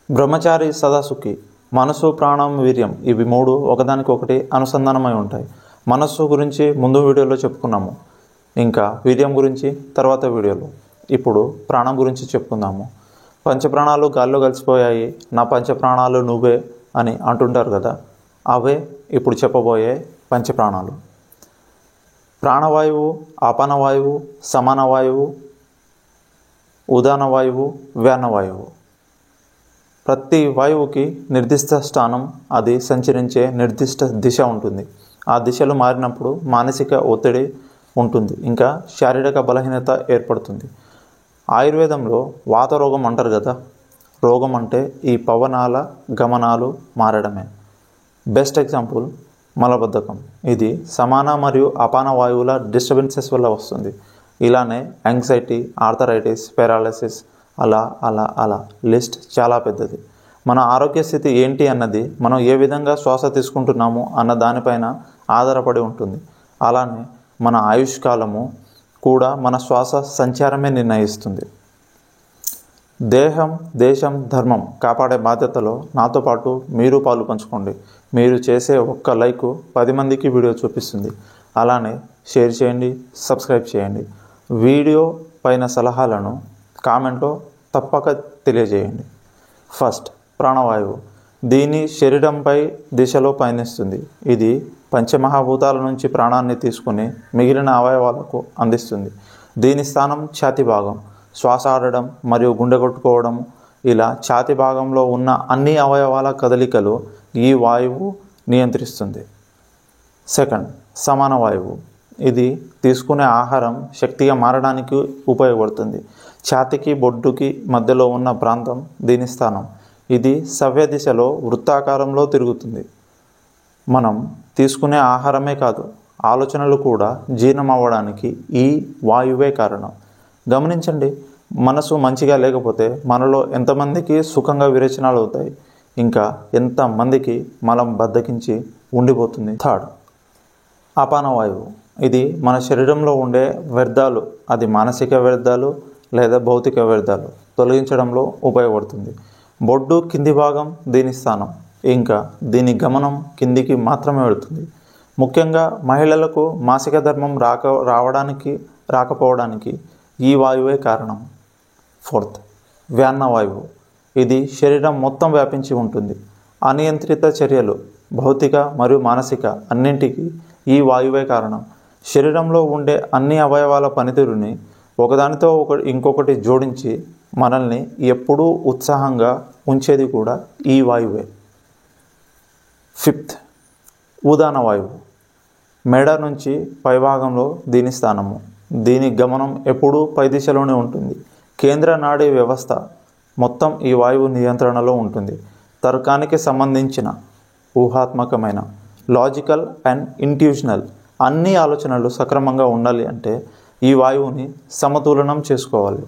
బ్రహ్మచారి సదాసుఖి. మనసు, ప్రాణం, వీర్యం ఇవి మూడు ఒకదానికొకటి అనుసంధానమై ఉంటాయి. మనస్సు గురించి ముందు వీడియోలో చెప్పుకున్నాము, ఇంకా వీర్యం గురించి తర్వాత వీడియోలో. ఇప్పుడు ప్రాణం గురించి చెప్పుకుందాము. పంచప్రాణాలు గాల్లో కలిసిపోయాయి, నా పంచప్రాణాలు నువ్వే అని అంటుంటారు కదా, అవే ఇప్పుడు చెప్పబోయే పంచప్రాణాలు. ప్రాణవాయువు, ఆపానవాయువు, సమానవాయువు, ఉదానవాయువు, వ్యానవాయువు. ప్రతి వాయువుకి నిర్దిష్ట స్థానం, అది సంచరించే నిర్దిష్ట దిశ ఉంటుంది. ఆ దిశలు మారినప్పుడు మానసిక ఒత్తిడి ఉంటుంది, ఇంకా శారీరక బలహీనత ఏర్పడుతుంది. ఆయుర్వేదంలో వాత రోగం అంటారు కదా, రోగం అంటే ఈ పవనాల గమనాలు మారడమే. బెస్ట్ ఎగ్జాంపుల్ మలబద్ధకం. ఇది సమాన మరియు అపాన వాయువుల డిస్టర్బెన్సెస్ వల్ల వస్తుంది. ఇలానే యాంగ్జైటీ, ఆర్థరైటిస్, పారాలిసిస్, అలా లిస్ట్ చాలా పెద్దది. మన ఆరోగ్య స్థితి ఏంటి అన్నది మనం ఏ విధంగా శ్వాస తీసుకుంటున్నాము అన్న దానిపైన ఆధారపడి ఉంటుంది. అలానే మన ఆయుష్కాలము కూడా మన శ్వాస సంచారమే నిర్ణయిస్తుంది. దేహం, దేశం, ధర్మం కాపాడే బాధ్యతలో నాతో పాటు మీరు పాలు పంచుకోండి. మీరు చేసే ఒక్క లైక్ 10 మందికి వీడియో చూపిస్తుంది. అలానే షేర్ చేయండి, సబ్స్క్రైబ్ చేయండి. వీడియో పైన సలహాలను కామెంట్లో తప్పక తెలియజేయండి. ఫస్ట్, ప్రాణవాయువు. దీని శరీరంపై దిశలో పయనిస్తుంది. ఇది పంచమహాభూతాల నుంచి ప్రాణాన్ని తీసుకుని మిగిలిన అవయవాలకు అందిస్తుంది. దీని స్థానం ఛాతీ భాగం. శ్వాస ఆడడం మరియు గుండె కొట్టుకోవడం, ఇలా ఛాతీ భాగంలో ఉన్న అన్ని అవయవాల కదలికలు ఈ వాయువు నియంత్రిస్తుంది. సెకండ్, సమాన వాయువు. ఇది తీసుకునే ఆహారం శక్తిగా మారడానికి ఉపయోగపడుతుంది. ఛాతీకి బొడ్డుకి మధ్యలో ఉన్న ప్రాంతం దీని స్థానం. ఇది సవ్య దిశలో వృత్తాకారంలో తిరుగుతుంది. మనం తీసుకునే ఆహారమే కాదు, ఆలోచనలు కూడా జీర్ణం అవ్వడానికి ఈ వాయువే కారణం. గమనించండి, మనసు మంచిగా లేకపోతే మనలో ఎంతమందికి సుఖంగా విరేచనాలు అవుతాయి, ఇంకా ఎంతమందికి మలం బద్దకించి ఉండిపోతుంది. థర్డ్, అపానవాయువు. ఇది మన శరీరంలో ఉండే వ్యర్థాలు, అది మానసిక వ్యర్థాలు లేదా భౌతిక వ్యర్థాలు తొలగించడంలో ఉపయోగపడుతుంది. బొడ్డు కింది భాగం దీని స్థానం, ఇంకా దీని గమనం కిందికి మాత్రమే వెళుతుంది. ముఖ్యంగా మహిళలకు మాసిక ధర్మం రాకపోవడానికి ఈ వాయువే కారణం. ఫోర్త్, వ్యానవాయువు. ఇది శరీరం మొత్తం వ్యాపించి ఉంటుంది. అనియంత్రిత చర్యలు, భౌతిక మరియు మానసిక అన్నింటికీ ఈ వాయువే కారణం. శరీరంలో ఉండే అన్ని అవయవాల పనితీరుని ఒకదానితో ఇంకొకటి జోడించి మనల్ని ఎప్పుడూ ఉత్సాహంగా ఉంచేది కూడా ఈ వాయువే. ఫిఫ్త్, ఉదాన వాయువు. మెడ నుంచి పైభాగంలో దీని స్థానము. దీని గమనం ఎప్పుడూ పై దిశలోనే ఉంటుంది. కేంద్ర నాడీ వ్యవస్థ మొత్తం ఈ వాయువు నియంత్రణలో ఉంటుంది. తర్కానికి సంబంధించిన ఊహాత్మకమైన, లాజికల్ అండ్ ఇంట్యూషనల్ అన్ని ఆలోచనలు సక్రమంగా ఉండాలి అంటే ఈ వాయువుని సమతులనం చేసుకోవాలి.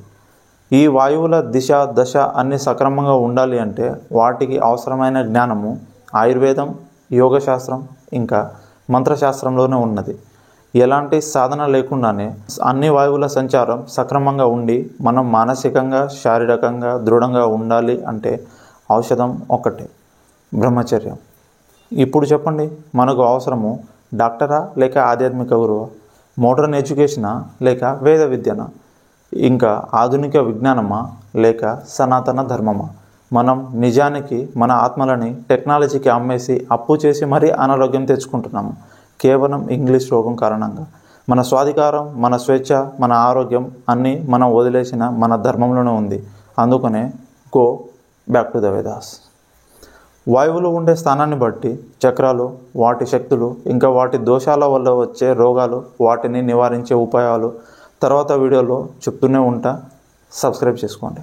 ఈ వాయువుల దిశ, దశ అన్నీ సక్రమంగా ఉండాలి అంటే వాటికి అవసరమైన జ్ఞానము ఆయుర్వేదం, యోగశాస్త్రం, ఇంకా మంత్రశాస్త్రంలోనే ఉన్నది. ఎలాంటి సాధన లేకుండానే అన్ని వాయువుల సంచారం సక్రమంగా ఉండి మనం మానసికంగా, శారీరకంగా దృఢంగా ఉండాలి అంటే ఔషధం ఒక్కటే, బ్రహ్మచర్యం. ఇప్పుడు చెప్పండి, మనకు అవసరము డాక్టరా లేక ఆధ్యాత్మిక గురువా, మోడర్న్ ఎడ్యుకేషనా లేక వేద విద్యనా, ఇంకా ఆధునిక విజ్ఞానమా లేక సనాతన ధర్మమా? మనం నిజానికి మన ఆత్మలని టెక్నాలజీకి అమ్మేసి అప్పు చేసి మరీ అనారోగ్యం తెచ్చుకుంటున్నాము, కేవలం ఇంగ్లీష్ రోగం కారణంగా. మన స్వాధికారం, మన స్వేచ్ఛ, మన ఆరోగ్యం అన్నీ మనం వదిలేసిన మన ధర్మంలోనే ఉంది. అందుకనే go back to the Vedas. వాయువులు ఉండే స్థానాన్ని బట్టి చక్రాలు, వాటి శక్తులు, ఇంకా వాటి దోషాల వల్ల వచ్చే రోగాలు, వాటిని నివారించే ఉపాయాలు తర్వాత వీడియోలో చెప్తూనే ఉంటా. సబ్స్క్రైబ్ చేసుకోండి.